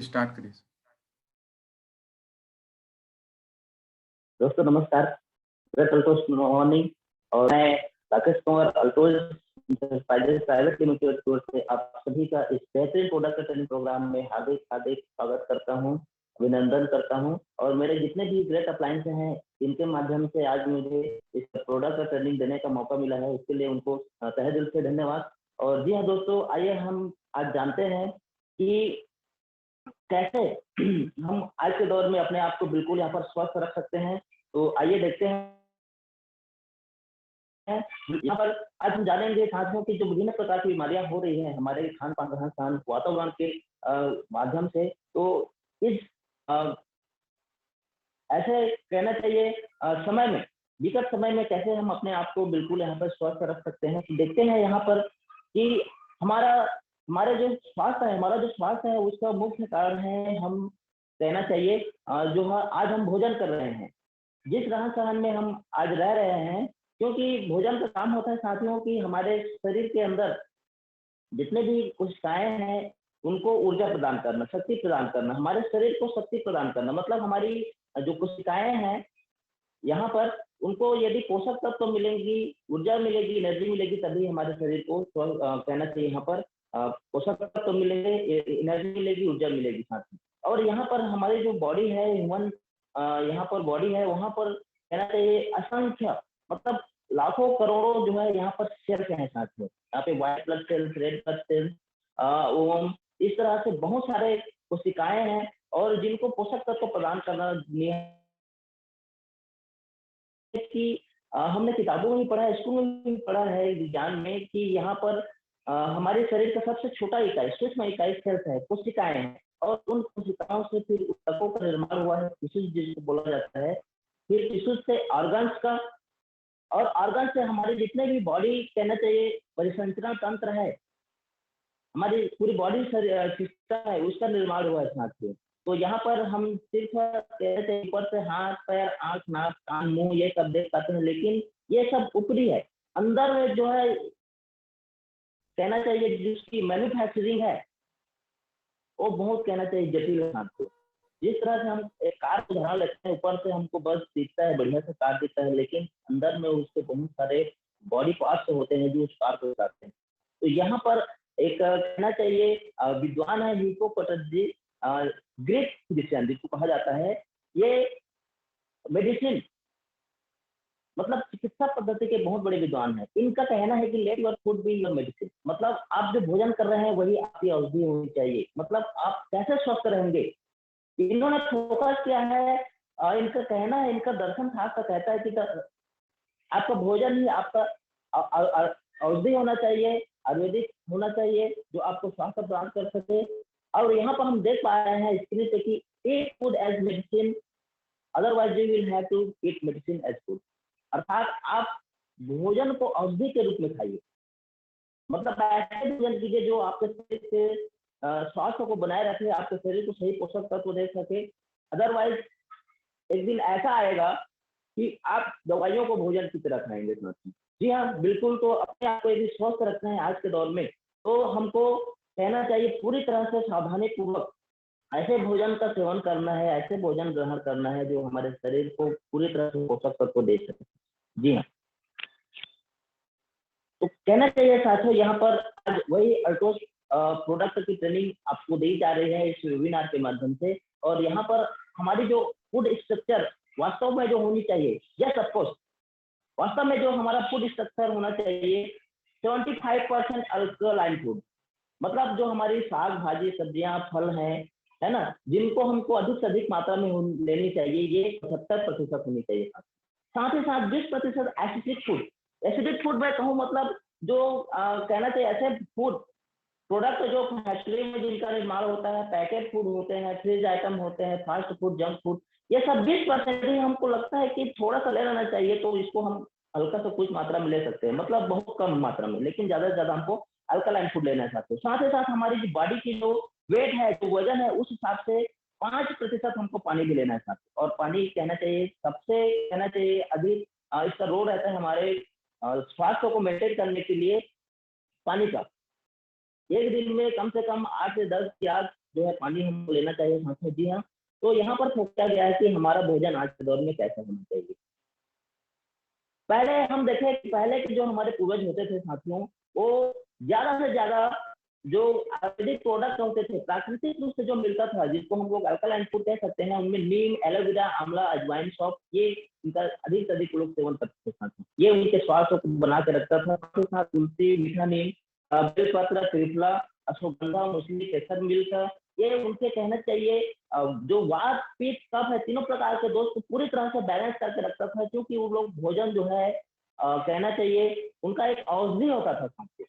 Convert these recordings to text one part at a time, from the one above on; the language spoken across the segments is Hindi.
स्टार्ट करिए। दोस्तों नमस्कार, ग्रेट अल्टोज मॉर्निंग। और मैं राकेश कुमार अल्टोज प्राइवेट लिमिटेड की ओर से आप सभी का इस बेहतरीन प्रोडक्ट ट्रेनिंग प्रोग्राम में हार्दिक हार्दिक स्वागत करता हूं, अभिनंदन करता हूं। और मेरे जितने भी ग्रेट अप्लायंस हैं, इनके माध्यम से आज मुझे इस प्रोडक्ट ट्रेनिंग देने का मौका मिला है, उसके लिए उनको तहे दिल से धन्यवाद। और जी हाँ दोस्तों, आइए हम आज जानते हैं कि कैसे हम आज के दौर में अपने आप को बिल्कुल यहाँ पर स्वस्थ रख सकते हैं। तो आइए देखते हैं। यहाँ पर आज हम जानेंगे साथियों की जो विभिन्न प्रकार की बीमारियां हो रही हैं हमारे खान पान रहन सहन वातावरण के माध्यम से। तो इस ऐसे कहना चाहिए समय में, विकट समय में कैसे हम अपने आप को बिल्कुल यहाँ पर स्वस्थ रख सकते हैं। तो देखते हैं यहाँ पर कि हमारा जो स्वास्थ्य है उसका मुख्य कारण है, हम कहना चाहिए जो है आज हम भोजन कर रहे हैं, जिस रहन सहन में हम आज रह रहे हैं। क्योंकि भोजन का काम होता है साथियों कि हमारे शरीर के अंदर जितने भी कोशिकाएं हैं उनको ऊर्जा प्रदान करना, शक्ति प्रदान करना, हमारे शरीर को शक्ति प्रदान करना। मतलब हमारी जो कोशिकाएं हैं यहाँ पर उनको यदि पोषक तत्व तो मिलेंगी, ऊर्जा मिलेगी, एनर्जी मिलेगी, तभी हमारे शरीर को कहना चाहिए यहाँ पर पोषक तत्व तो मिलेंगे, एनर्जी मिलेगी, ऊर्जा मिलेगी साथ में। और यहाँ पर हमारी जो बॉडी है, ह्यूमन यहाँ पर बॉडी है, वहां पर कहना चाहिए असंख्य, मतलब लाखों करोड़ों जो है यहाँ पर सेल्स हैं साथ में। यहाँ पे white blood cells, red blood cells, ओम, इस तरह से बहुत सारे कोशिकाएं हैं और जिनको पोषक तत्व प्रदान करना कि हमने किताबों में भी पढ़ा है, स्कूल में भी पढ़ा है, विज्ञान में, कि यहाँ पर हमारे शरीर का सबसे छोटा इकाई, सूक्ष्म इकाई सेल्स है, कोशिकाएं हैं। और उन कोशिकाओं से फिर ऊतकों का निर्माण हुआ है, टिश्यूज जिसको बोला जाता है। फिर टिश्यूज से ऑर्गन्स का, और ऑर्गन से हमारे जितने भी बॉडी कहना चाहिए परिसंचरण तंत्र है, हमारी पूरी बॉडी सिस्टम है, उसका निर्माण हुआ है साथ में। तो यहाँ पर हम सिर्फ कहते ऊपर से हाथ पैर आंख नाक कान मुंह ये सब देख पाते हैं, लेकिन ये सब ऊपरी है। अंदर में जो है कहना चाहिए जिसकी मैन्युफैक्चरिंग है वो बहुत कहना चाहिए जटिल है साथ में। जिस तरह से हम एक कार को उदाहरण लेते हैं, ऊपर से हमको बस दिखता है, बढ़िया से कार दिखता है, लेकिन अंदर में उसके बहुत सारे बॉडी पार्ट्स होते हैं जो उस कार को बताते हैं। तो यहाँ पर एक कहना चाहिए विद्वान है हिप्पोक्रेटस जी, ग्रीक फिजिशियन जिसको कहा जाता है, ये मेडिसिन मतलब चिकित्सा पद्धति के बहुत बड़े विद्वान हैं। इनका कहना है कि let your food be your medicine, मतलब आप जो भोजन कर रहे हैं वही आपकी औषधि होनी चाहिए। मतलब आप कैसे स्वस्थ रहेंगे, इन्होंने फोकस किया है। इनका कहना है, इनका दर्शन शास्त्र कहता है कि आपका भोजन ही आपका औषधि होना चाहिए, आयुर्वेदिक होना चाहिए, जो आपको स्वास्थ्य प्रदान कर सके। और यहाँ पर हम देख पा रहे हैं स्क्रीन पे कि eat food as medicine, otherwise you will have to eat medicine as food. अर्थात आप भोजन को औषधि के रूप में खाइए, मतलब ऐसे भोजन कीजिए जो आपके शरीर के स्वास्थ्य को बनाए रखे, आपके शरीर को सही पोषक तत्व दे सके। अदरवाइज एक दिन ऐसा आएगा कि आप दवाइयों को भोजन की तरह खाएंगे। जी हाँ बिल्कुल। तो अपने आप को यदि स्वस्थ रखना है आज के दौर में, तो हमको कहना चाहिए पूरी तरह से सावधानी पूर्वक ऐसे भोजन का सेवन करना है, ऐसे भोजन ग्रहण करना है जो हमारे शरीर को पूरी तरह से पोषक तत्व दे सके। जी हाँ, तो कहना चाहिए साथियों यहाँ पर आज वही अल्टोज प्रोडक्ट की ट्रेनिंग आपको दी जा रही है इस वेबिनार के माध्यम से। और यहाँ पर हमारी जो फूड स्ट्रक्चर वास्तव में जो होनी चाहिए, यस ऑफकोर्स, वास्तव में जो हमारा फूड स्ट्रक्चर होना चाहिए 75% अल्कलाइन फूड, मतलब जो हमारी साग भाजी सब्जियां फल हैं, है ना, जिनको हमको अधिक से अधिक मात्रा में लेनी चाहिए, ये 75% होनी चाहिए। साथ ही साथ 20% एसिडिक फूड मैं कहूँ, मतलब जो कहना चाहिए ऐसे फूड प्रोडक्ट जो फैक्ट्री में जिनका निर्माण होता है, पैकेट फूड होते हैं, फ्रिज आइटम होते हैं, फास्ट फूड, जंक फूड, ये सब 20% ही हमको लगता है कि थोड़ा सा ले लेना चाहिए, तो इसको हम हल्का सा कुछ मात्रा में ले सकते हैं, मतलब बहुत कम मात्रा में, लेकिन ज्यादा से ज्यादा हमको अल्कलाइन फूड लेना चाहते हैं। साथ ही साथ हमारी जो बॉडी की जो वेट है, जो वजन है, उस हिसाब से 5% हमको पानी भी लेना है। और पानी कहना चाहिए सबसे कहना चाहिए अधिक इसका रोल रहता है हमारे स्वास्थ्य को मेंटेन करने के लिए। पानी का एक दिन में कम से कम 8 से 10 गिलास जो है पानी हमको लेना चाहिए साथ में। जी हाँ, तो यहाँ पर सोचा गया है कि हमारा भोजन आज के दौर में कैसा होना चाहिए। पहले हम देखें कि पहले के जो हमारे पूर्वज होते थे साथियों, वो ज्यादा से ज्यादा जो आयुर्वेदिक प्रोडक्ट होते थे प्राकृतिक रूप से जो मिलता था, जिसको हम लोग अल्कलाइन फूड कह सकते हैं, उनमें नीम, एलोवेरा, आंवला, अजवाइन, सौंफ, ये इनका अधिक से अधिक लोग सेवन करते थे साथियों। ये उनके स्वास्थ्य को बना के रखता था। साथ ही साथ तुलसी, मीठा नीम, बेलपत्र, त्रिफला, अश्वगंधा, मुसली, केसर मिल्क, ये उनके कहना चाहिए जो वात, पित्त, कफ है, तीनों प्रकार के दोष को पूरी तरह से बैलेंस करके रखता था, क्योंकि वो लोग भोजन जो है कहना चाहिए उनका एक औषधि होता था साथियों।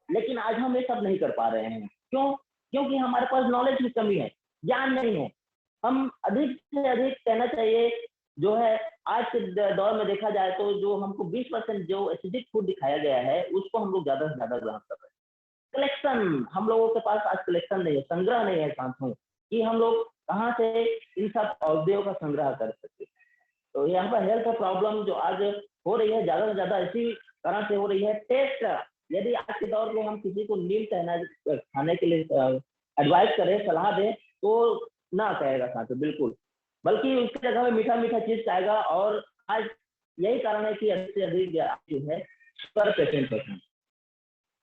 लेकिन आज हम ये सब नहीं कर पा रहे हैं। क्यों? क्योंकि हमारे पास नॉलेज की कमी है, ज्ञान नहीं है। हम अधिक से अधिक कहना चाहिए जो है आज के दौर में देखा जाए तो जो हमको 20% जो एसिडिक फूड दिखाया गया है, उसको हम लोग ज्यादा से ज्यादा ग्रहण कर रहे हैं। कलेक्शन, हम लोगों के पास आज कलेक्शन नहीं है, संग्रह नहीं है साथियों, कि हम लोग कहाँ से इन सब औषधियों का संग्रह कर सकते। तो यहाँ पर हेल्थ प्रॉब्लम जो आज हो रही है, ज्यादा से ज्यादा इसी कारण से हो रही है। टेस्ट, यदि आज के दौर में हम किसी को नीम कहना खाने के लिए एडवाइस करें, सलाह दें, तो ना कहेगा साथियों, बिल्कुल, बल्कि उसकी जगह में मीठा मीठा चीज खाएगा। और आज यही कारण है कि अधिक से अधिक जो है शुगर पेशेंट होते हैं।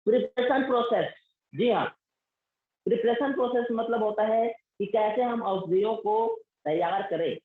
प्रिपरेशन प्रोसेस, जी हाँ, प्रिपरेशन प्रोसेस मतलब होता है कि कैसे हम औषधियों को तैयार करें।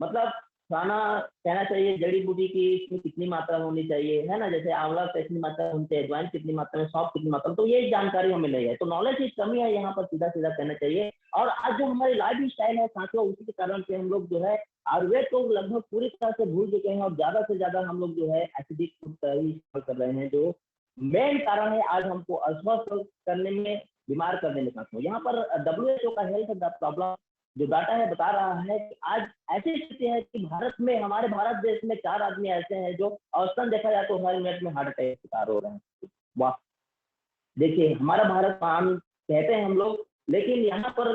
मतलब खाना कहना चाहिए जड़ी बूटी की इसमें कितनी मात्रा होनी चाहिए, है ना, जैसे आंवला कितनी मात्रा होनी चाहिए, अजवाइन कितनी मात्रा में, सौंफ कितनी मात्रा में, तो ये जानकारी हमें नहीं है। तो नॉलेज की कमी है यहाँ पर, सीधा सीधा कहना चाहिए। और आज जो हमारी लाइफ स्टाइल है साथियों, उसी के कारण से हम लोग जो है आयुर्वेद को लगभग पूरी तरह से भूल चुके हैं, और ज्यादा से ज्यादा हम लोग जो है एसिडिक फूड का ही इस्तेमाल कर रहे हैं, जो मेन कारण है आज हमको अस्वस्थ करने में, बीमार करने में साथियों। यहाँ पर WHO का हेल्थ प्रॉब्लम जो डाटा है बता रहा है कि आज ऐसी स्थिति है कि भारत में, हमारे भारत देश में 4 आदमी ऐसे हैं जो औसतन देखा जाए तो हर मिनट में हार्ट अटैक का शिकार हो रहे हैं। वाह, देखिए हमारा भारत महान कहते हैं हम लोग, लेकिन यहाँ पर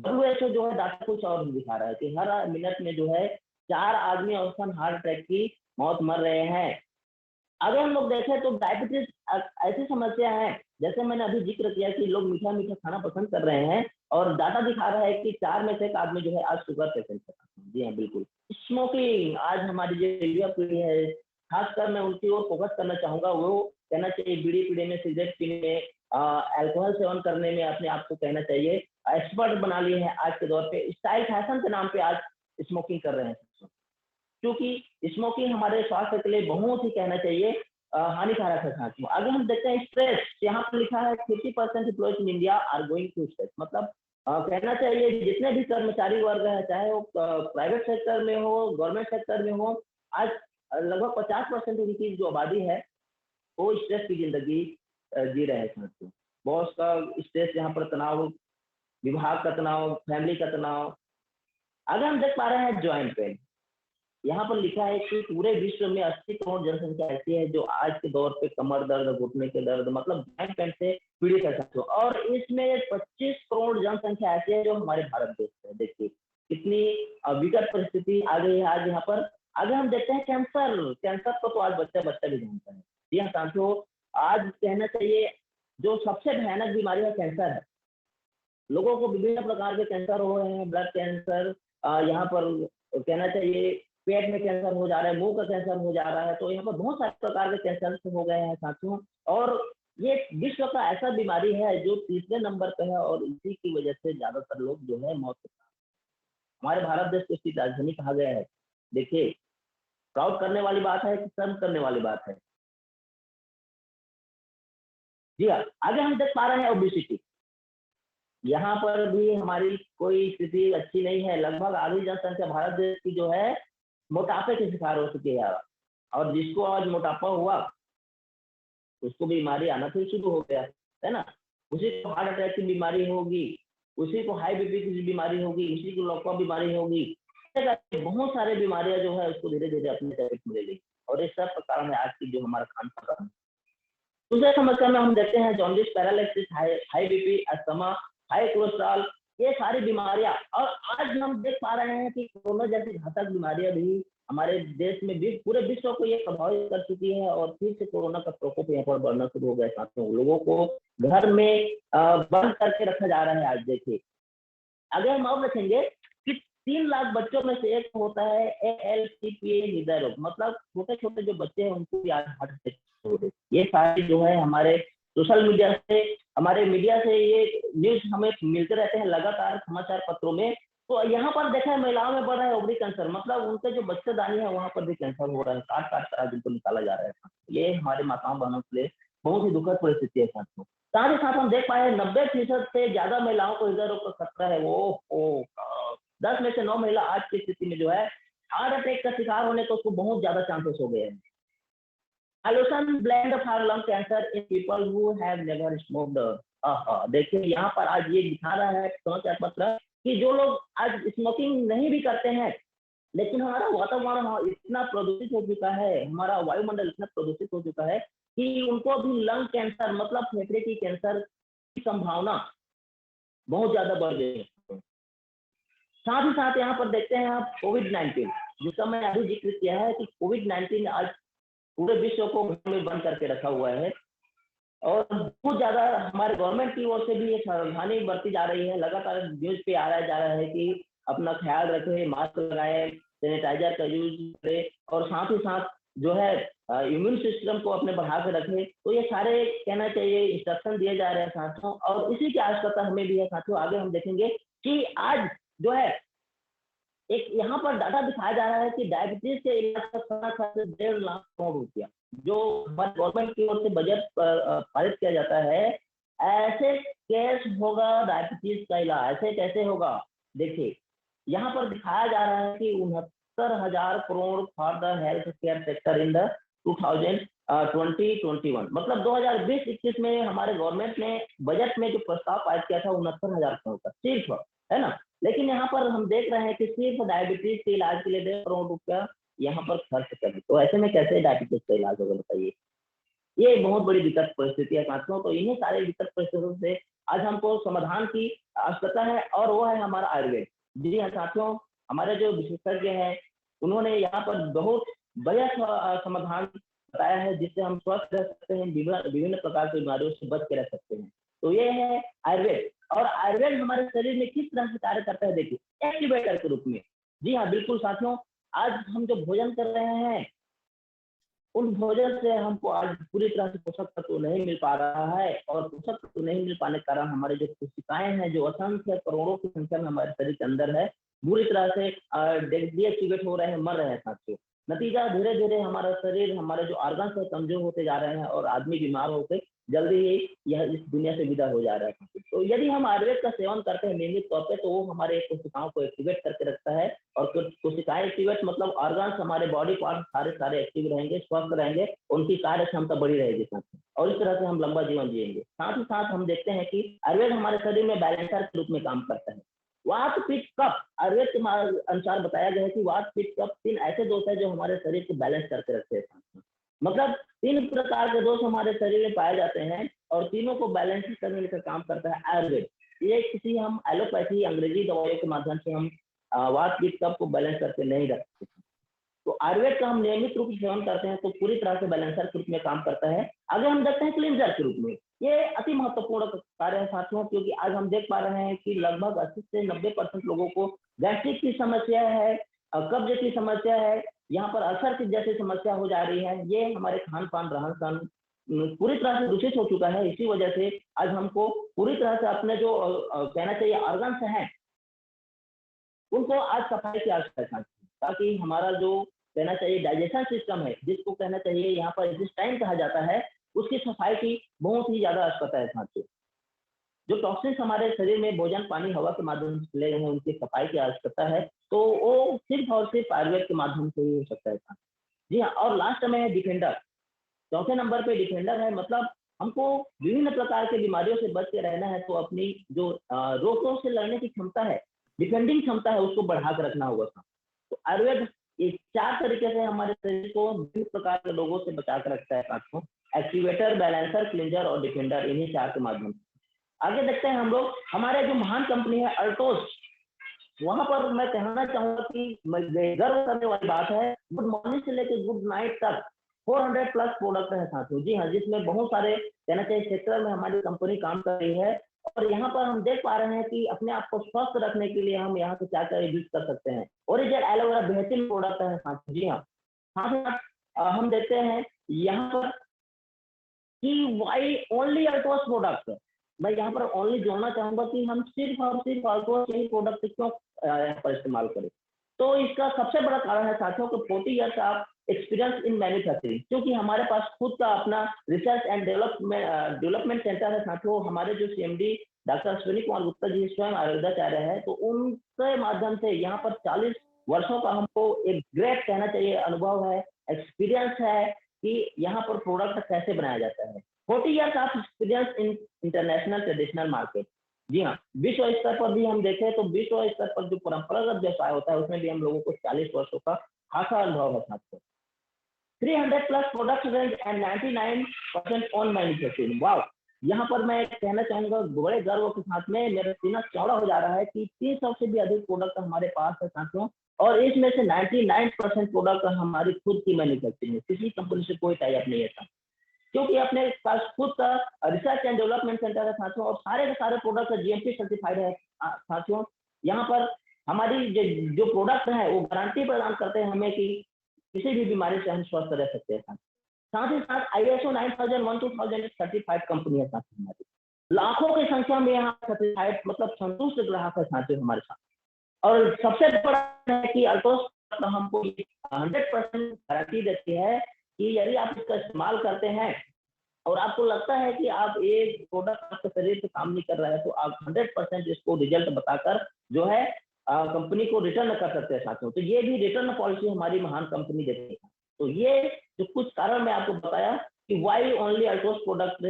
WHO जो है डाटा कुछ और दिखा रहा है कि हर मिनट में जो है 4 आदमी औसतन हार्ट अटैक की मौत मर रहे हैं। अगर हम लोग देखें तो डायबिटीज ऐसी समस्या है, जैसे मैंने अभी जिक्र किया कि लोग मीठा मीठा खाना पसंद कर रहे हैं, और डाटा दिखा रहा है कि 4 में से 1 आदमी जो है आज शुगर पेशेंट है। जी हाँ, बिल्कुल। स्मोकिंग, आज हमारी जो युवा पीढ़ी है, खासकर मैं उनकी ओर फोकस करना चाहूंगा। वो कहना चाहिए बीड़ी पीने में, सिगरेट पीने में, अल्कोहल सेवन करने में अपने आप को कहना चाहिए एक्सपर्ट बना लिए हैं। आज के दौर पे स्टाइल फैशन के नाम पे आज स्मोकिंग कर रहे हैं, क्योंकि स्मोकिंग हमारे स्वास्थ्य के लिए बहुत ही कहना चाहिए हानिकारक है साथियों। आगे हम देखते हैं स्ट्रेस, यहाँ पर लिखा है 50% employees in India are going to stress. मतलब कहना चाहिए जितने भी कर्मचारी वर्ग है, चाहे वो प्राइवेट सेक्टर में हो, गवर्नमेंट सेक्टर में हो, आज लगभग 50% उनकी जो आबादी है वो स्ट्रेस की जिंदगी जी रहे हैं साथियों। बॉस का स्ट्रेस, यहाँ पर तनाव, विभाग का तनाव, फैमिली का तनाव। आगे हम देख पा रहे हैं ज्वाइंट पेन, यहाँ पर लिखा है कि पूरे विश्व में 80 करोड़ जनसंख्या ऐसी है जो आज के दौर पे कमर दर्द, घुटने के दर्द, मतलब जॉइंट पेन से पीड़ित है साथियों। और इसमें 25 करोड़ जनसंख्या ऐसी है जो हमारे भारत देश में, देखिए कितनी विकट परिस्थिति आ गई है आज यहाँ पर। आगे हम देखते हैं कैंसर, कैंसर को तो आज बच्चा बच्चा भी जानता है। जी हाँ साथियों, आज कहना चाहिए जो सबसे भयानक बीमारी है कैंसर है। लोगों को विभिन्न प्रकार के कैंसर हो रहे हैं, ब्लड कैंसर, यहाँ पर कहना चाहिए पेट में कैंसर हो जा रहा है, मुंह का कैंसर हो जा रहा है। तो यहाँ पर बहुत सारे प्रकार के कैंसर हो गए हैं साथियों। और ये विश्व का ऐसा बीमारी है जो तीसरे नंबर पे है, और इसी की वजह से ज्यादातर लोग जो है मौत के हमारे भारत देश को इसकी राजधानी कहा गया है। देखिए, प्राउड करने वाली बात है कि शर्म करने वाली बात है। जी हाँ, आगे हम देख पा रहे हैं ओबेसिटी, यहाँ पर भी हमारी कोई स्थिति अच्छी नहीं है। लगभग आधी जनसंख्या भारत देश की जो है मोटापे के शिकार हो चुकी है, और जिसको आज मोटापा हुआ उसको बीमारी आना फिर शुरू हो गया, है ना। उसी को हार्ट अटैक की बीमारी होगी, उसी को हाई बीपी की बीमारी होगी, उसी को लकवा बीमारी होगी। बहुत सारे बीमारियां जो है उसको धीरे धीरे अपने चपेट में ले लेगी, और इस सब का कारण है आज की जो हमारा खान पान। दूसरे समस्या में हम देखते हैं jaundice, paralysis, high BP, asthma, high cholesterol, ये सारी बीमारियां। और आज हम देख पा रहे हैं कि कोरोना जैसी घातक बीमारियां भी हमारे देश में भी पूरे विश्व को ये प्रभावित कर चुकी है और फिर से कोरोना का प्रकोप यहाँ पर बढ़ना शुरू हो गया साथियों। लोगों को घर में बंद करके रखा जा रहा है। आज देखिए, अगर हम अब रखेंगे कि 3 लाख बच्चों में से एक होता है ALCPA हृदय रोग, मतलब छोटे छोटे जो बच्चे हैं उनको भी आज हार्ट अटैक हो रहे। ये सारे जो है हमारे सोशल मीडिया से, हमारे मीडिया से ये न्यूज हमें मिलते रहते हैं लगातार समाचार पत्रों में। तो यहाँ पर देखा है महिलाओं में बढ़ रहा है ओवरी कैंसर, मतलब उनके जो बच्चेदानी है वहां पर भी कैंसर हो रहा है, काट काट कर जिनको निकाला जा रहा है। ये हमारे माताओं बहनों के लिए बहुत ही दुखद परिस्थिति है साथियों। साथ ही साथ हम देख पाए 90% से ज्यादा महिलाओं को हृदय रोग का खतरा है। वो 10 में से 9 महिला आज की स्थिति में जो है हार्ट अटैक का शिकार होने को उसको बहुत ज्यादा चांसेस हो गए हैं। Solution blend for lung cancer in people who have never smoked। देखिए यहाँ पर आज ये दिखा रहा है समाचार पत्र कि जो लोग आज स्मोकिंग नहीं भी करते हैं, लेकिन हमारा वातावरण इतना प्रदूषित हो चुका है, हमारा वायुमंडल इतना प्रदूषित हो चुका है कि उनको भी लंग कैंसर मतलब फेफड़े की कैंसर की संभावना बहुत ज्यादा बढ़ गई है। साथ ही साथ यहाँ पर देखते हैं आप कोविड-19, जिसका मैंने अभी जिक्र किया है कि कोविड-19 आज पूरे विश्व को घर में बंद करके रखा हुआ है और बहुत ज्यादा हमारे गवर्नमेंट की ओर से भी ये सावधानी बरती जा रही है। लगातार न्यूज पे आ जा रहा है कि अपना ख्याल रखें, मास्क लगाएं, सैनिटाइजर का यूज करें और साथ ही साथ जो है इम्यून सिस्टम को अपने बढ़ा के रखें। तो ये सारे कहना चाहिए इंस्ट्रक्शन दिए जा रहे हैं साथियों, और इसी की आवश्यकता हमें भी है साथियों। आगे हम देखेंगे कि आज जो है एक यहाँ पर डाटा दिखाया जा रहा है कि डायबिटीज के इलाज का सारा खर्च 1.5 लाख करोड़ रुपया जो हमारे गवर्नमेंट की ओर से बजट पारित किया जाता है, ऐसे कैसे होगा डायबिटीज का इलाज, ऐसे कैसे होगा? देखिए यहाँ पर दिखाया जा रहा है कि 69,000 crore for the health care sector in the 2020-21, मतलब 2020-21 में हमारे गवर्नमेंट ने बजट में जो प्रस्ताव पारित किया था 69,000 करोड़ का सिर्फ, है ना। लेकिन यहाँ पर हम देख रहे हैं कि सिर्फ डायबिटीज के इलाज के लिए 1.5 करोड़ रुपया यहाँ पर खर्च करें, तो ऐसे में कैसे डायबिटीज का इलाज होगा बताइए? ये बहुत बड़ी विकट परिस्थिति है साथियों। तो इन्हीं सारे विकट परिस्थितियों से आज हमको समाधान की आवश्यकता है और वो है हमारा आयुर्वेद। जी हाँ साथियों, हमारे जो विशेषज्ञ हैं उन्होंने यहाँ पर बहुत बढ़िया समाधान बताया है जिससे हम स्वस्थ रह सकते हैं, विभिन्न प्रकार की बीमारियों से बच के रह सकते हैं। तो ये है आयुर्वेद। और आयुर्वेद हमारे शरीर में किस तरह से कार्य करता है, देखिए एक्टिवेटर के रूप में। जी हाँ बिल्कुल साथियों, आज हम जो भोजन कर रहे हैं उन भोजन से हमको आज पूरी तरह से पोषक तत्व नहीं मिल पा रहा है, और पोषक तत्व नहीं मिल पाने के कारण हमारे जो कोशिकाएं हैं, जो असंख्य करोड़ों की संख्या में हमारे शरीर के अंदर है, बुरी तरह से डीएक्टिवेट हो रहे हैं, मर रहे हैं साथियों। नतीजा धीरे धीरे हमारा शरीर, हमारे जो ऑर्गन है कमजोर होते जा रहे हैं और आदमी बीमार होकर जल्दी ही यह इस दुनिया से विदा हो जा रहा है। तो यदि हम आयुर्वेद का सेवन करते हैं नियमित तौर पे, तो वो हमारे कोशिकाओं को एक्टिवेट करके रखता है, और कोशिकाएं एक्टिवेट मतलब ऑर्गन्स, हमारे बॉडी पार्ट सारे सारे एक्टिव रहेंगे, स्वस्थ रहेंगे, उनकी कार्य क्षमता बढ़ी रहेगी साथ, और इस तरह से हम लंबा जीवन जिएंगे। साथ ही साथ हम देखते हैं कि आयुर्वेद हमारे शरीर में बैलेंसर के रूप में काम करता है। वात पित्त कफ, आयुर्वेद के अनुसार बताया गया है कि वात पित्त कफ 3 ऐसे दोष है जो हमारे शरीर को बैलेंस करके रखते हैं। मतलब 3 प्रकार के दोष हमारे शरीर में पाए जाते हैं और तीनों को बैलेंस करने का काम करता है आयुर्वेद। ये किसी हम एलोपैथी अंग्रेजी दवाइयों के माध्यम से हम वात पित्त कफ को बैलेंस करके नहीं रख सकते। तो आयुर्वेद का हम नियमित रूप से सेवन करते हैं तो पूरी तरह से बैलेंसर के रूप में काम करता है। आगे हम देखते हैं क्लींजर के रूप में। ये अति महत्वपूर्ण कार्य है साथियों, क्योंकि आज हम देख पा रहे हैं कि लगभग 80 से 90% लोगों को गैस्ट्रिक की समस्या है, कब्ज की समस्या है, यहाँ पर अल्सर की जैसी समस्या हो जा रही है। ये हमारे खान पान रहन सहन पूरी तरह से दूषित हो चुका है। इसी वजह से आज हमको पूरी तरह से अपने जो कहना चाहिए ऑर्गन्स हैं उनको आज सफाई की आवश्यकता है, ताकि हमारा जो कहना चाहिए डाइजेशन सिस्टम है, जिसको कहना चाहिए यहाँ पर इंटेस्टाइन कहा जाता है, उसकी सफाई की बहुत ही ज्यादा आवश्यकता है साथियों। जो टॉक्सिन्स हमारे शरीर में भोजन पानी हवा के माध्यम से ले रहे हैं उनकी सफाई की आवश्यकता है, तो वो सिर्फ और सिर्फ आयुर्वेद के माध्यम से ही हो सकता है। जी हाँ, और लास्ट में है डिफेंडर। चौथे नंबर पे डिफेंडर है, मतलब हमको विभिन्न प्रकार के बीमारियों से बच के रहना है, तो अपनी जो रोगों से लड़ने की क्षमता है, डिफेंडिंग क्षमता है, उसको बढ़ा कर रखना होगा। तो आयुर्वेद ये 4 तरीके से हमारे शरीर को विभिन्न प्रकार के रोगों से बचा कर रखता है साथियों। एक्टिवेटर, बैलेंसर, क्लिंजर और डिफेंडर, इन्हीं 4 के माध्यम से। आगे देखते हैं हम लोग, हमारे जो महान कंपनी है अल्टोस, वहां पर मैं कहना चाहूंगा कि गर्व करने वाली बात है, गुड मॉर्निंग से लेकर गुड नाइट तक 400 प्लस प्रोडक्ट है साथियों। जी हाँ, जिसमें बहुत सारे कहना चाहिए सेक्टर में हमारी कंपनी काम कर रही है। और यहाँ पर हम देख पा रहे हैं कि अपने आप को स्वस्थ रखने के लिए हम यहाँ से क्या क्या यूज कर सकते हैं। ओरिजिनल एलोवेरा बेहतरीन प्रोडक्ट है साथियों। जी हाँ, साथ ही साथ हम देखते हैं यहाँ पर कि वाई ओनली अल्ट्रोस प्रोडक्ट। मैं यहाँ पर ओनली जोड़ना चाहूंगा कि हम सिर्फ और सिर्फ अल्ट्रोस यही प्रोडक्ट क्यों यहाँ पर इस्तेमाल करें। तो इसका सबसे बड़ा कारण है साथियों को 40 years of experience in manufacturing, क्योंकि हमारे पास खुद का अपना रिसर्च एंड डेवलपमेंट सेंटर है साथियों। हमारे जो सीएमडी डॉक्टर अश्विनी कुमार गुप्ता जी स्वयं आयुर्वेदाचार्य है, तो उनके माध्यम से यहाँ पर 40 वर्षों का हमको एक ग्रेट कहना चाहिए अनुभव है, एक्सपीरियंस है कि यहाँ पर प्रोडक्ट कैसे बनाया जाता है। 40 years of experience in international traditional market. जी हाँ, विश्व स्तर पर भी हम देखें तो विश्व स्तर पर जो परंपरागत व्यवसाय होता है उसमें भी हम लोगों को 40 वर्षों का खासा अनुभव है साथियों। 300 plus product range and 99% on manufacturing. Wow, यहाँ पर मैं कहना चाहूंगा बड़े गर्व के साथ में मेरा सीना चौड़ा हो जा रहा है कि 300 से भी अधिक प्रोडक्ट हमारे पास है साथियों। और इसमें से 99% प्रोडक्ट हमारी खुद की मैन्युफैक्चरिंग है, किसी कंपनी से कोई टाई अप नहीं है, क्योंकि अपने पास खुद का रिसर्च एंड डेवलपमेंट सेंटर है साथियों। और सारे के सारे प्रोडक्ट जीएमपी सर्टिफाइड है साथियों। यहाँ पर हमारी जो प्रोडक्ट है वो गारंटी प्रदान करते हैं हमें कि किसी भी बीमारी से हम स्वस्थ रह सकते हैं। साथ ही साथ ISO 9001 सर्टिफाइड कंपनी है साथियों हमारी। लाखों की संख्या में यहाँ सर्टिफाइड मतलब संतुष्ट ग्राहक है साथियों हमारे साथ। और सबसे बड़ा है कि अल्ट्रोस हमको 100% गारंटी देती है कि यदि आप इसका इस्तेमाल करते हैं और आपको लगता है कि आप एक प्रोडक्ट आपके शरीर पे काम नहीं कर रहा है, तो आप 100% इसको रिजल्ट बताकर जो है कंपनी को रिटर्न कर सकते हैं साथियों। तो ये भी रिटर्न पॉलिसी हमारी महान कंपनी देती है। तो ये जो कुछ कारण मैं आपको बताया कि वाई ओनली अल्ट्रोस प्रोडक्ट।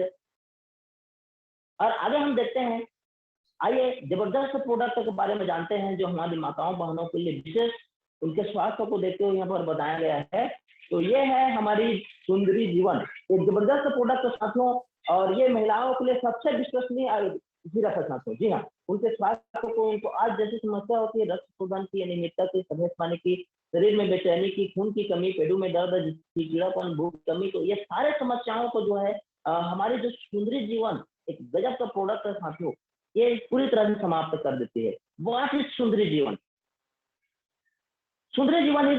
और आगे हम देखते हैं, आइए जबरदस्त प्रोडक्ट के बारे में जानते हैं जो हमारी माताओं बहनों के लिए विशेष उनके स्वास्थ्य को देखते हुए यहाँ पर बताया गया है। तो ये है हमारी सुंदरी जीवन, एक जबरदस्त प्रोडक्ट साथियों। और ये महिलाओं के लिए सबसे विश्वसनीय सिरप है साथियों। जी हाँ, उनके स्वास्थ्य को उनको आज जैसी समस्या होती है, रक्त शोधन की, अनियमितता की, सफेद पानी की, शरीर में बेचैनी की, खून की कमी, पेटों में दर्द, चिड़चिड़ापन, भूख की कमी, तो ये सारे समस्याओं को जो है हमारी जो सुंदरी जीवन एक गजब का प्रोडक्ट है साथियों, ये पूरी तरह से समाप्त कर देती है। व्हाट इज सुंदरी जीवन? सुंदरी जीवन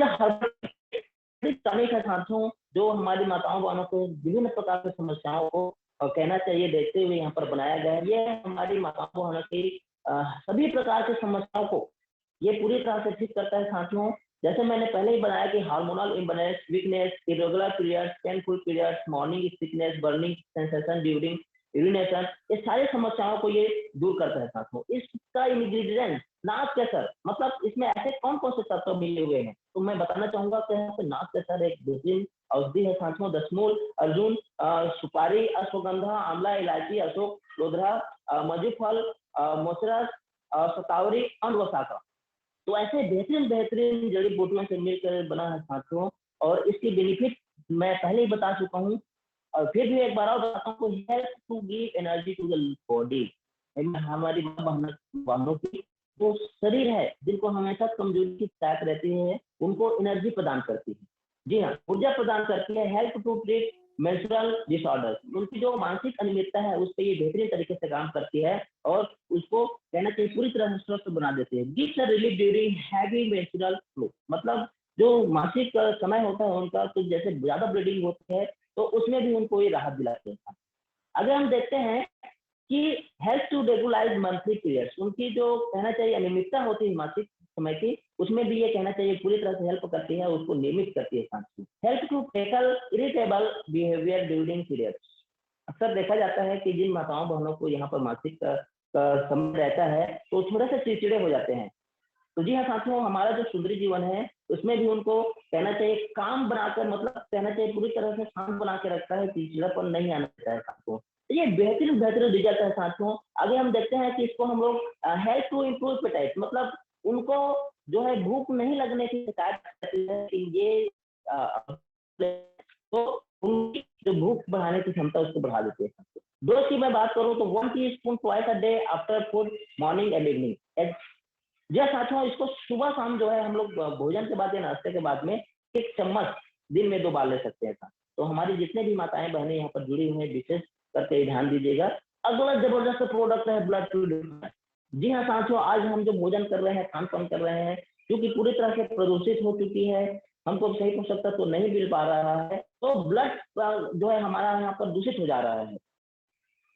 इज टॉनिक है साथियों, जो हमारी माताओं बहनों को विभिन्न प्रकार की समस्याओं को कहना चाहिए देखते हुए यहाँ पर बनाया गया है। ये हमारी माताओं बहनों की सभी प्रकार की समस्याओं को ये पूरी तरह से ठीक करता है साथियों। जैसे मैंने पहले ही बनाया कि hormonal imbalance, weakness, irregular periods, painful periods, morning sickness, burning sensation during urination, ये सारी समस्याओं को ये दूर करता है साथियों। इसका इंग्रेडिएंट नाक केसर, मतलब इसमें ऐसे कौन कौन से तत्व मिले हुए हैं, तो मैं बताना चाहूंगा कि यहाँ पे नाक केसर एक बेहतरीन औषधि है साथियों। दशमूल, अर्जुन, सुपारी, अश्वगंधा, आंवला, इलायची, अशोक, लोधरा, मजूफल, मोसरस, शतावरी, अनवसाका, तो ऐसे बेहतरीन बेहतरीन जड़ी बूटियों से मिलकर बना है साथियों। और इसकी बेनिफिट मैं पहले ही बता चुका हूँ, और फिर भी एक बार और बताता हूँ, help to give energy to the body. हमारी बहनों की जो शरीर है, जिनको हमेशा कमजोरी की शिकायत रहती है, उनको एनर्जी प्रदान करती है। जी हाँ, ऊर्जा प्रदान करती है। Help to treat menstrual disorder, उनकी जो मानसिक अनियमितता है उस पर ये बेहतरीन तरीके से काम करती है और उसको कहना चाहिए पूरी तरह से स्वस्थ बना देती है। Gives relief during heavy menstrual flow, मतलब जो मासिक समय होता है उनका, तो जैसे ज्यादा ब्लीडिंग होती है तो उसमें भी उनको ये राहत दिलाते हैं। अगर हम देखते हैं कि help to regularise monthly periods, उनकी जो कहना चाहिए अनियमितता होती है मासिक समय की, उसमें भी ये कहना चाहिए पूरी तरह से हेल्प करती है, उसको नियमित करती है सांस। Help to tackle irritable behaviour during periods, अक्सर देखा जाता है कि जिन माताओं बहनों को यहाँ पर मासिक का समय रहता है तो थोड़े से चिड़चिड़े हो जाते हैं। तो जी हाँ साथियों, हमारा जो सुंदरी जीवन है उसमें भी उनको कहना चाहिए काम बनाकर, मतलब कहना चाहिए पूरी तरह से शांत बना के रखता है, चिड़चिड़ापन नहीं आना देता है साथियों। तो ये बेहतरीन बेहतरीन रिजल्ट है साथियों। आगे हम देखते हैं कि इसको हम लोग हेल्प टू इम्प्रूव एपेटाइट, मतलब उनको जो है भूख नहीं लगने की शिकायत रहती है कि ये तो उनकी जो भूख बढ़ाने की क्षमता उसको बढ़ा देती है। डोज की मैं बात करूं तो 1 teaspoon twice a day after food, morning and evening. जी हाँ साथियों, इसको सुबह शाम जो है हम लोग भोजन के बाद या नाश्ते के बाद में 1 चम्मच दिन में 2 बार ले सकते हैं साथ। तो हमारी जितने भी माताएँ बहनें यहाँ पर जुड़ी हुई हैं, विशेष करके ध्यान दीजिएगा। अगला जबरदस्त प्रोडक्ट है ब्लड प्यूरिफायर। जी हाँ साथियों, आज हम जो भोजन कर रहे हैं, खान-पान कर रहे हैं, क्योंकि पूरी तरह से प्रदूषित हो चुकी है, हमको सही पोषक तत्व तो नहीं मिल पा रहा है, तो ब्लड जो है हमारा यहाँ पर दूषित हो जा रहा है।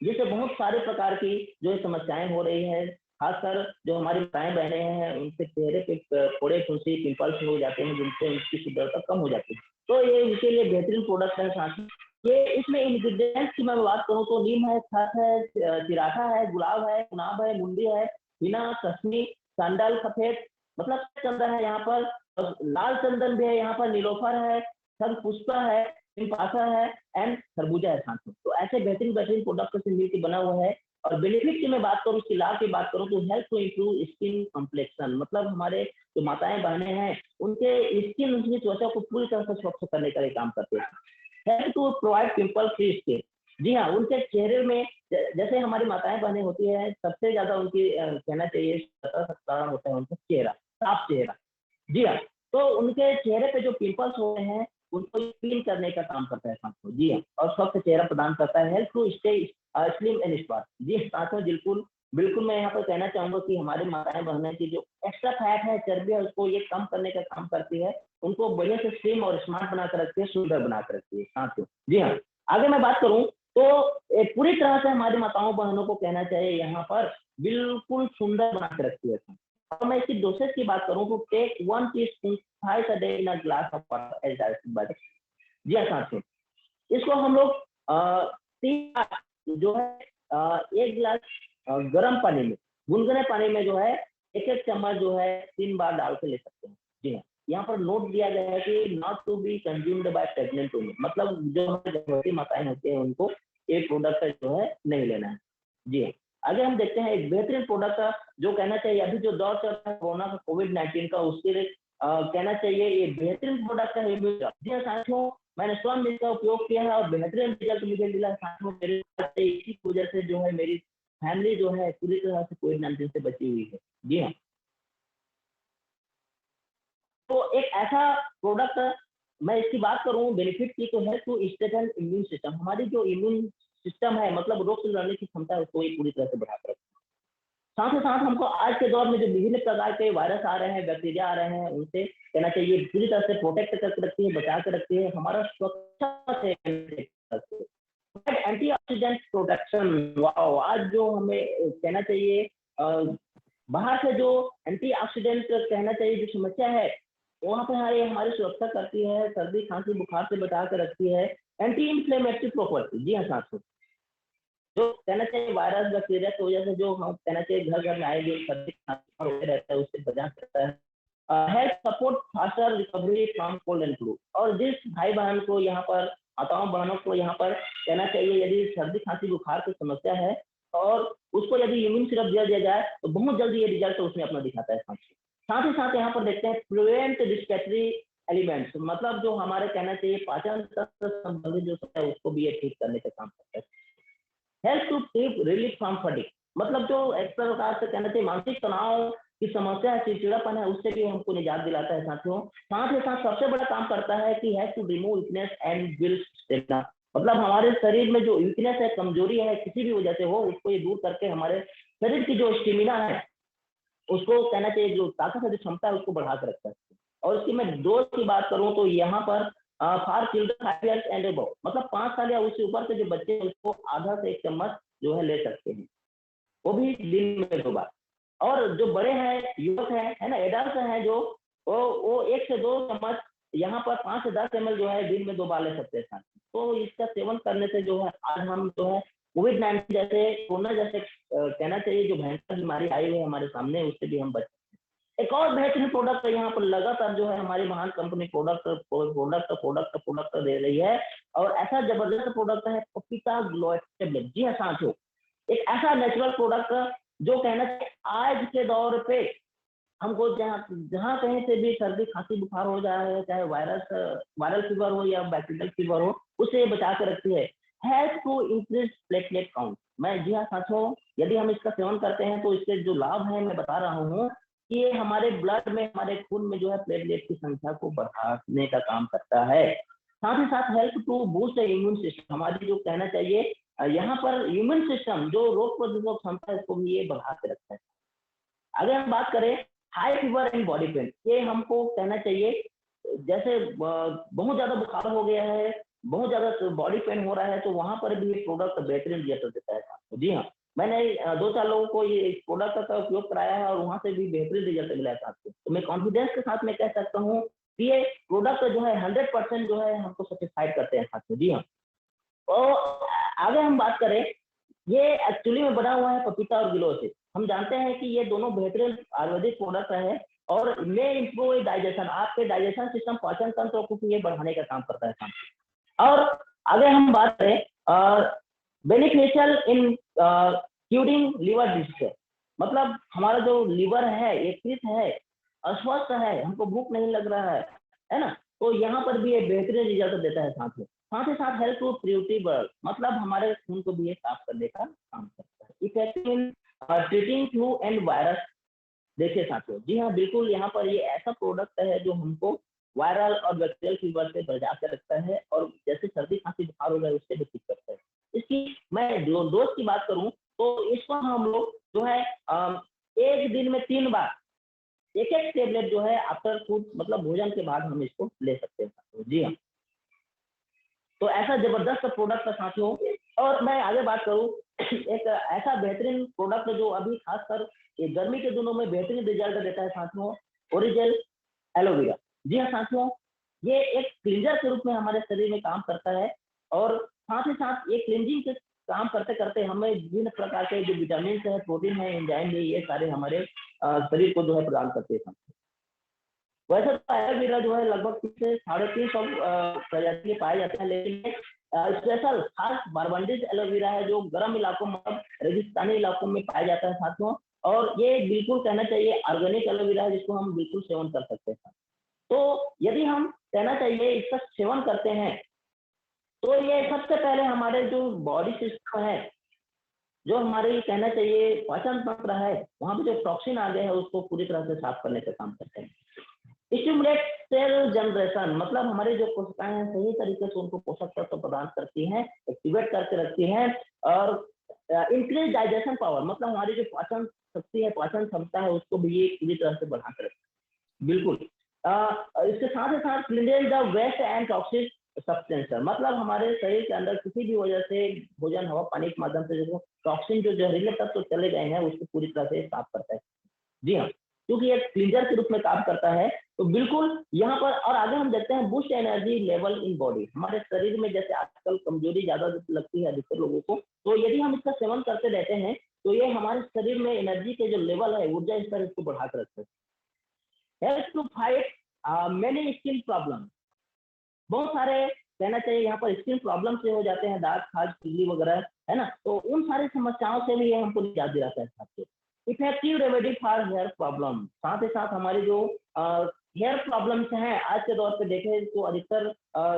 जिससे बहुत सारे प्रकार की जो समस्याएं हो रही है, खासकर जो हमारी माताएं बहनें हैं उनके चेहरे पे फोड़े फुंसी पिंपल्स हो जाते हैं, जिनसे उनकी सुंदरता कम हो जाती है। तो ये इनके लिए बेहतरीन प्रोडक्ट है साथी। ये इसमें इंग्रेडिएंट्स की मैं बात करूँ तो नीम है, खस है, चिराठा है, गुलाब है, गुनाब है, मुंडी है, हिना, कश्मीर, सैंडल, सफेद, मतलब चंदन है यहाँ पर, और लाल चंदन भी है यहाँ पर, नीलोफर है, सब पुष्पा है, पासा है एंड खरबूजा है साथियों। तो ऐसे बेहतरीन बेहतरीन प्रोडक्ट से मिलकर बना हुआ है। और बेनिफिट की मैं बात करूँ, इसकी लाभ की बात करूँ तो help to improve skin complexion, मतलब हमारे जो माताएं बहनें हैं उनके स्किन, उनकी त्वचा को पूरी तरह से स्वच्छ करने का काम करते हैं। Help to provide pimple free skin. जी हाँ, उनके चेहरे में जैसे हमारी माताएं बहनें होती है, सबसे ज्यादा उनकी कहना चाहिए कारण होता है उनका चेहरा, साफ चेहरा। जी हाँ, तो उनके चेहरे पे जो पिंपल्स हो रहे हैं उनको क्लीन करने का काम करता है साथियों। जी हाँ, और स्वस्थ चेहरा प्रदान करता है, help to stay slim and smart. जी साथियों, बिल्कुल बिल्कुल मैं यहाँ पर कहना चाहूंगा कि हमारी माताएं बहनें की जो एक्स्ट्रा फैट है, चर्बी है, उसको ये कम करने का काम करती है, उनको बढ़िया से स्लिम और स्मार्ट बनाकर रखती है, सुंदर बनाकर रखती है साथियों। जी हाँ, आगे मैं बात करूँ तो पूरी तरह से हमारी माताओं बहनों को कहना चाहिए यहाँ पर बिल्कुल सुंदर बना के रखती है। और मैं इसकी डोसेज की बात करूं तो take 1 teaspoon thrice a day in a glass of water as directed by. जी हाँ साथियों, इसको हम लोग 3 बार जो है 1 गिलास गर्म पानी में, गुनगुने पानी में जो है 1-1 चम्मच जो है 3 बार डाल के ले सकते हैं। जी हाँ, यहाँ पर नोट दिया गया है कि not to be consumed by pregnant women, मतलब जो हमारी गर्भवती माताएं होती हैं उनको एक प्रोडक्ट जो है नहीं लेना है। जी हाँ, आगे हम देखते हैं एक बेहतरीन प्रोडक्ट का जो कहना चाहिए अभी जो दौर चल रहा है कोरोना का, कोविड-19 का, उसके लिए कहना चाहिए ये बेहतरीन प्रोडक्ट है। जी हाँ साथियों, मैंने स्वयं इसका उपयोग किया है और बेहतरीन रिजल्ट मुझे मिला साथियों। मेरे इसी वजह से जो है मेरी फैमिली जो है पूरी तरह से कोविड-19 से बची हुई है। जी हाँ, तो एक ऐसा प्रोडक्ट मैं इसकी बात करूं बेनिफिट की तो है टू स्ट्रेंथन इम्यून सिस्टम। हमारी जो इम्यून सिस्टम है, मतलब रोग से लड़ने की क्षमता है, उसको ये पूरी तरह से बढ़ाकर रखता है। साथ ही साथ हमको आज के दौर में जो विभिन्न प्रकार के वायरस आ रहे हैं, बैक्टीरिया आ रहे हैं, उनसे कहना चाहिए पूरी तरह से प्रोटेक्ट करके रखती है, बचा के रखती है, हमारा स्वच्छता से एंटीऑक्सीडेंट प्रोटेक्शन। वाओ, आज जो हमें कहना चाहिए बाहर से जो एंटीऑक्सीडेंट कहना चाहिए जो समस्या है, वहाँ पे हमारी हमारी सुरक्षा करती है, सर्दी खांसी बुखार से बचा कर रखती है। Anti inflammatory property. जी हाँ साथियों, जो कहना चाहिए वायरस बैक्टीरिया की वजह से जो हम कहना चाहिए घर घर में आए जो सर्दी खांसी होते रहता है उससे बचा सकता है। Health support faster recovery from cold and flu. और जिस भाई बहन को यहाँ पर, माताओं बहनों को यहाँ पर कहना चाहिए यदि सर्दी खांसी बुखार की समस्या है और उसको यदि इम्यून सिरप दिया दिया जाए तो बहुत जल्दी ये रिजल्ट उसमें अपना दिखाता है साथ ही साथ यहाँ पर देखते हैं प्रिवेंट डिस्पेटरी एलिमेंट्स, मतलब जो हमारे कहना चाहिए पाचन तंत्र संबंधित जो है उसको भी ये ठीक करने का काम करता है। Help to keep relief from fatigue, मतलब जो एक प्रकार से कहना चाहिए मानसिक तनाव की समस्या है, चिड़चिड़ापन है, उससे भी हमको निजात दिलाता है साथियों। साथ ही साथ सबसे बड़ा काम करता है कि has to remove weakness and build stamina, मतलब हमारे शरीर में जो वीकनेस है, कमजोरी है, किसी भी वजह से हो, उसको ये दूर करके हमारे शरीर की जो स्टेमिना है, उसको कहना चाहिए जो ताकत है, जो क्षमता है, उसको बढ़ा कर रखता है। और इसकी मैं डोज की बात करूं तो यहाँ पर for children 5 years and above, मतलब 5 साल या उससे ऊपर के जो बच्चे हैं उसको आधा से 1 चम्मच जो है ले सकते हैं, वो भी दिन में 2 बार। और जो बड़े हैं, युवक हैं, है ना, एडल्ट हैं जो, वो 1 से 2 चम्मच यहाँ पर 5 से 10 ml जो है दिन में 2 बार ले सकते हैं साथ। तो इसका सेवन करने से जो है आज हम जो है कोविड-19 जैसे, कोरोना जैसे कहना चाहिए जो भयंकर बीमारी आई हुई है हमारे सामने, उससे भी हम बच। एक और बेहतरीन प्रोडक्ट यहाँ पर लगातार जो है हमारी महान company product product product product दे रही है। और ऐसा जबरदस्त प्रोडक्ट है पपीता ग्लो टेबलेट। जी हाँ साथियों, एक ऐसा नेचुरल प्रोडक्ट जो कहना चाहिए आज के दौर पे हमको जहाँ जहाँ कहीं से भी सर्दी खांसी बुखार हो जाए, चाहे वायरल फीवर हो या बैक्टीरियल फीवर हो, उससे बचा के रखती है। Help to increase platelet count. मैं जी हाँ साथियों, यदि हम इसका सेवन करते हैं तो इसके जो लाभ है मैं बता रहा हूँ ये हमारे ब्लड में, हमारे खून में जो है प्लेटलेट की संख्या को बढ़ाने का काम करता है। साथ ही साथ help to boost immune system, हमारी जो कहना चाहिए यहाँ पर इम्यून सिस्टम जो रोग प्रतिरोधक क्षमता है इसको भी ये बढ़ा के रखता है। अगर हम बात करें high fever and body pain, ये हमको कहना चाहिए जैसे बहुत ज्यादा बुखार हो गया है, बहुत ज्यादा बॉडी पेन हो रहा है, तो वहां पर भी ये प्रोडक्ट बेहतरीन रिजल्ट देता है। जी हाँ, मैंने 2-4 लोगों को ये इस प्रोडक्ट का उपयोग कराया है और वहां से भी बेहतरीन रिजल्ट मिला है साथियों। तो मैं कॉन्फिडेंस के साथ में कह सकता हूँ कि ये प्रोडक्ट जो है 100% जो है हमको सेटिस्फाइड करते हैं साथियों। जी हाँ, और आगे हम बात करें, ये एक्चुअली में बना हुआ है पपीता और गिलोय से। हम जानते हैं कि ये दोनों बेहतरीन आयुर्वेदिक प्रोडक्ट है और में इम्प्रूव डाइजेशन, आपके डाइजेशन सिस्टम, पाचन तंत्र को ये बढ़ाने का काम करता है। और आगे हम बात करें beneficial in curing liver disease, मतलब हमारा जो लिवर है ये फिट है, अस्वस्थ है, हमको भूख नहीं लग रहा है ना, तो यहाँ पर भी ये बेहतरीन रिजल्ट देता है। साथ ही साथ हेल्प टू प्यूरिटी, मतलब हमारे खून को भी ये साफ करने का काम करता है। Effective in treating flu and virus, देखिए साथियों, जी हाँ बिल्कुल, यहाँ पर ये ऐसा प्रोडक्ट है जो हमको वायरल और बैक्टीरियल फीवर से बचा के रखता है और जैसे सर्दी खांसी बुखार हो गया उससे भी ठीक करता है। इसकी मैं डोज की बात करूं तो इसको हम लोग जो है एक दिन में 3 बार एक एक टेबलेट जो है आफ्टर फूड, मतलब भोजन के बाद हम इसको ले सकते हैं। जी हाँ, तो ऐसा जबरदस्त प्रोडक्ट है साथियों। और मैं आगे बात करूं, एक ऐसा बेहतरीन प्रोडक्ट जो अभी खासकर ये गर्मी के दिनों में बेहतरीन रिजल्ट देता है साथियों, ओरिजिनल एलोवेरा। जी हाँ साथियों, ये एक क्लींजर के रूप में हमारे शरीर में काम करता है और साथ ही साथ ये क्लींजिंग के काम करते करते हमें विभिन्न प्रकार के जो विटामिन है, प्रोटीन है, एंजाइम है, ये सारे हमारे शरीर को जो है प्रदान करते हैं। वैसे तो एलोवेरा जो है लगभग 3 से 350 प्रजाति के पाए जाते हैं, लेकिन स्पेशल खास बारबंडीज एलोवेरा है जो गर्म इलाकों में, मतलब रेगिस्तानी इलाकों में पाया जाता है साथियों। और ये बिल्कुल कहना चाहिए ऑर्गेनिक एलोवेरा है जिसको हम बिल्कुल सेवन कर सकते हैं। तो यदि हम कहना चाहिए इसका सेवन करते हैं तो ये सबसे पहले हमारे जो बॉडी सिस्टम है, जो हमारे कहना चाहिए पाचन तंत्र है, वहां पे जो टॉक्सिन आ गए हैं उसको पूरी तरह से साफ करने का काम करते हैं। स्टिमुलेट सेल जनरेशन, मतलब हमारे जो कोशिकाएं हैं सही तरीके से उनको पोषक तत्व प्रदान करती हैं, एक्टिवेट करके रखती हैं। और इंक्रीज डाइजेशन पावर, मतलब हमारी जो पाचन शक्ति है, पाचन क्षमता है, उसको भी ये पूरी तरह से बढ़ा कर रखती है। बिल्कुल इसके साथ ही साथ clean the waste and toxic substance, मतलब हमारे शरीर के अंदर किसी भी वजह से भोजन, हवा, पानी के माध्यम से जो टॉक्सिन, जो जहरीले तत्व चले गए हैं, उसको पूरी तरह से साफ करता है। जी हाँ, क्योंकि ये क्लींजर के रूप में काम करता है। तो बिल्कुल यहाँ पर, और आगे हम देखते हैं boost energy level in body, हमारे शरीर में जैसे आजकल कमजोरी ज्यादा लगती है अधिकतर लोगों को, तो यदि हम इसका सेवन करते रहते हैं तो ये हमारे शरीर में एनर्जी के जो लेवल है, ऊर्जा स्तर, इसको बढ़ा कर रखते हैं। Help to fight many skin problem, बहुत सारे कहना चाहिए यहाँ पर स्किन प्रॉब्लम से हो जाते हैं, दाग, खाज, खुजली वगैरह, है ना, तो उन सारी समस्याओं से भी ये हमको निजात दिलाता है साथियों। Effective remedy for hair problem, साथ ही साथ हमारी जो हेयर प्रॉब्लम्स हैं आज के दौर पे देखें तो अधिकतर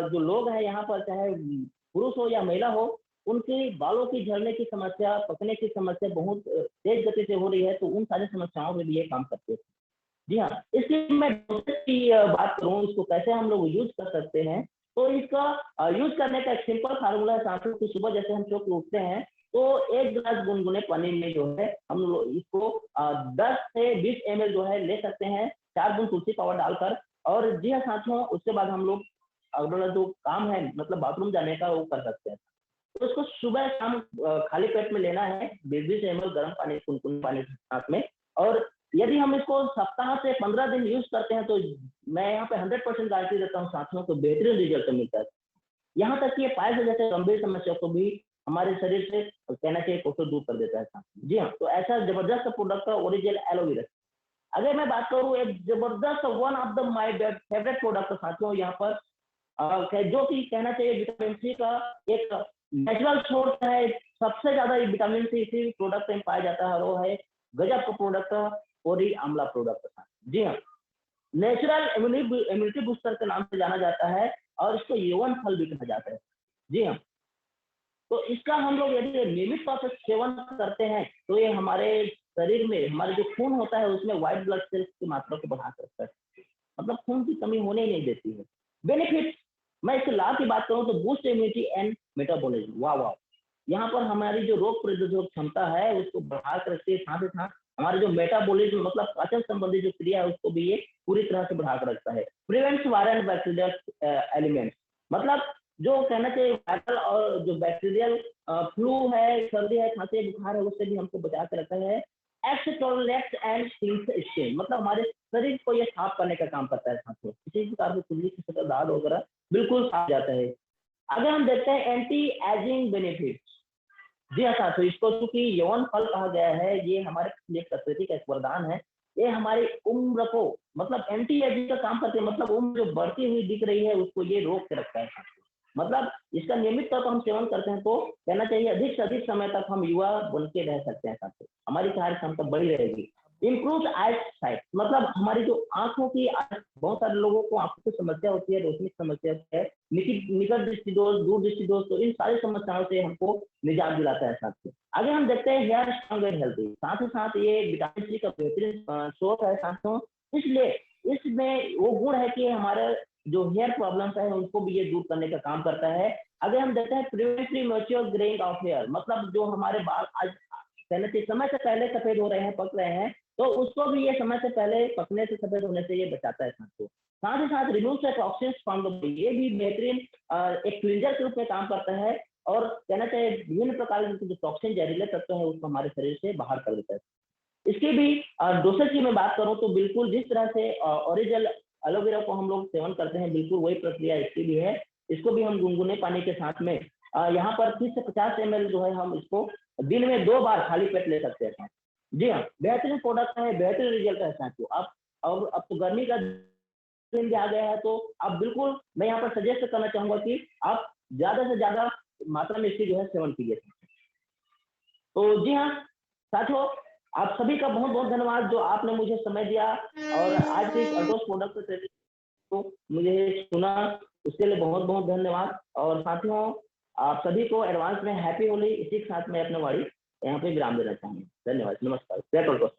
जो लोग हैं यहाँ पर, चाहे पुरुष हो या महिला हो, उनके बालों की झड़ने की समस्या, पकने की समस्या बहुत तेज गति से हो रही है, तो उन सारी समस्याओं में भी ये काम करते हैं। जी हाँ, इसलिए मैं डोसेज की बात करूँ, इसको कैसे हम लोग यूज कर सकते हैं, तो इसका यूज करने का एक सिंपल फार्मूला है साथियों की, सुबह जैसे हम लोग उठते हैं तो 1 गिलास गुनगुने पानी में जो है हम लोग इसको 10 से 20 ml जो है ले सकते हैं, 4 बूंद तुलसी पाउडर डालकर। और जी हाँ साथियों, उसके बाद हम लोग अगला जो काम है, मतलब बाथरूम जाने का, वो कर सकते हैं। तो इसको सुबह शाम खाली पेट में लेना है, 20-20 ml गर्म पानी, कुनकुन पानी के साथ में। और यदि हम इसको सप्ताह से 15 दिन यूज करते हैं तो मैं यहाँ पे 100% गारंटी देता हूँ साथियों को बेहतरीन रिजल्ट मिलता है। यहाँ तक कि ये पाए जैसे गंभीर समस्या को भी हमारे शरीर से कहना चाहिए कोसों दूर कर देता है साथियों। जी हाँ, तो ऐसा जबरदस्त प्रोडक्ट है ओरिजिनल एलोवेरा। अगर मैं बात करूँ एक जबरदस्त one of the my favourite product साथियों यहाँ पर, जो कि कहना चाहिए विटामिन सी का एक नेचुरल सोर्स है, सबसे ज्यादा विटामिन सी इसी प्रोडक्ट में पाया जाता है, वो है गजब का प्रोडक्ट ओरी आंवला प्रोडक्ट था। जी हाँ, नेचुरल इम्यूनिटी बूस्टर के नाम से जाना जाता है और इसको यौवन फल भी कहा जाता है। जी हाँ, तो इसका हम लोग यदि नियमित तौर पर सेवन करते हैं तो ये हमारे शरीर में हमारे जो खून होता है उसमें व्हाइट ब्लड सेल्स की मात्रा को बढ़ा कर रखता है, मतलब खून की कमी होने ही नहीं देती है। बेनिफिट, मैं इसके लाभ की बात करूं तो बूस्ट इम्यूनिटी एंड मेटाबॉलिज्म, वाह वाह, यहाँ पर हमारी जो रोग प्रतिरोधक क्षमता है उसको बढ़ा कर रखती है, साथ ही साथ हमारे जो मेटाबॉलिज्म मतलब पाचन संबंधी जो क्रिया है उसको भी ये पूरी तरह से बढ़ा कर रखता है। प्रिवेंट्स वायरल बैक्टीरियल एलिमेंट्स, मतलब जो कहना चाहिए वायरल और जो बैक्टीरियल फ्लू है, सर्दी है, खांसी है, बुखार है, उससे भी हमको बचा के रखता है। एक्सट्रोलेक्स एंड स्किन, मतलब हमारे शरीर को ये साफ करने का काम करता है साथियों, किसी प्रकार की खुजली की शक्ल दाग वगैरह बिल्कुल साफ जाता है। अगर हम देखते हैं एंटी एजिंग बेनिफिट, जी हाँ साथियों, इसको चूंकि यौवन फल कहा गया है, ये हमारे लिए प्रकृति का एक वरदान है। ये हमारी उम्र को मतलब एंटी एजिंग का काम करते हैं, मतलब उम्र जो बढ़ती हुई दिख रही है उसको ये रोक के रखता है साथियों। मतलब इसका नियमित तौर पर हम सेवन करते हैं तो कहना चाहिए अधिक से अधिक समय तक हम युवा बन के रह सकते हैं साथियों, हमारी कार्य क्षमता बढ़ी रहेगी। इम्प्रूव आई साइट, मतलब हमारी जो आंखों की, बहुत सारे लोगों को आंखों की समस्या होती है, रोशनी की समस्या होती है, निकट दृष्टि दोष, दूर दृष्टि दोष, तो इन सारी समस्याओं से हमको निजात दिलाता है साथियों। आगे हम देखते हैं हेयर स्ट्रॉन्ग एंड हेल्थी, साथ ही साथ ये विटामिन सी का बेहतरीन स्रोत है साथियों, इसलिए इसमें वो गुण है कि हमारे जो हेयर प्रॉब्लम्स है उनको भी ये दूर करने का काम करता है। अगर हम देखते हैं प्रिवेंटली मैच्योर ग्रेइंग ऑफ हेयर, मतलब जो हमारे बाल आज कहने से समय से पहले सफेद हो रहे हैं, पक रहे हैं, तो उसको भी ये समय से पहले पकने से, सफेद होने से ये बचाता है साथियों। साथ ही साथ remove toxins from the body, ये भी बेहतरीन एक क्लींजर के रूप में काम करता है और कहना चाहिए विभिन्न प्रकार के जो टॉक्सिन जहरीले तत्व है उसको हमारे शरीर से बाहर कर देता है। इसकी भी डोसेज की मैं बात करूं तो बिल्कुल जिस तरह से ओरिजिनल एलोवेरा को हम लोग सेवन करते हैं, बिल्कुल वही प्रक्रिया इसकी भी है। इसको भी हम गुनगुने पानी के साथ में यहाँ पर 30 से 50 ml जो है हम इसको दिन में 2 बार खाली पेट ले सकते हैं। जी हाँ, बेहतरीन प्रोडक्ट है, बेहतरीन रिजल्ट है साथियों। आप और अब तो गर्मी का दिन भी आ गया है, तो आप बिल्कुल, मैं यहाँ पर सजेस्ट करना चाहूंगा कि आप ज्यादा से ज्यादा मात्रा में इसकी जो है सेवन कीजिए। तो जी हाँ साथियों, आप सभी का बहुत बहुत धन्यवाद जो आपने मुझे समय दिया और आज के इस अल्टोस प्रोडक्ट को मुझे सुना, उसके लिए बहुत बहुत धन्यवाद। और साथियों, आप सभी को एडवांस में हैप्पी होली, इसी के साथ मैं अपना वाणी यहाँ पे विराम देना चाहूंगा। धन्यवाद, नमस्कार, जय अल्टोस।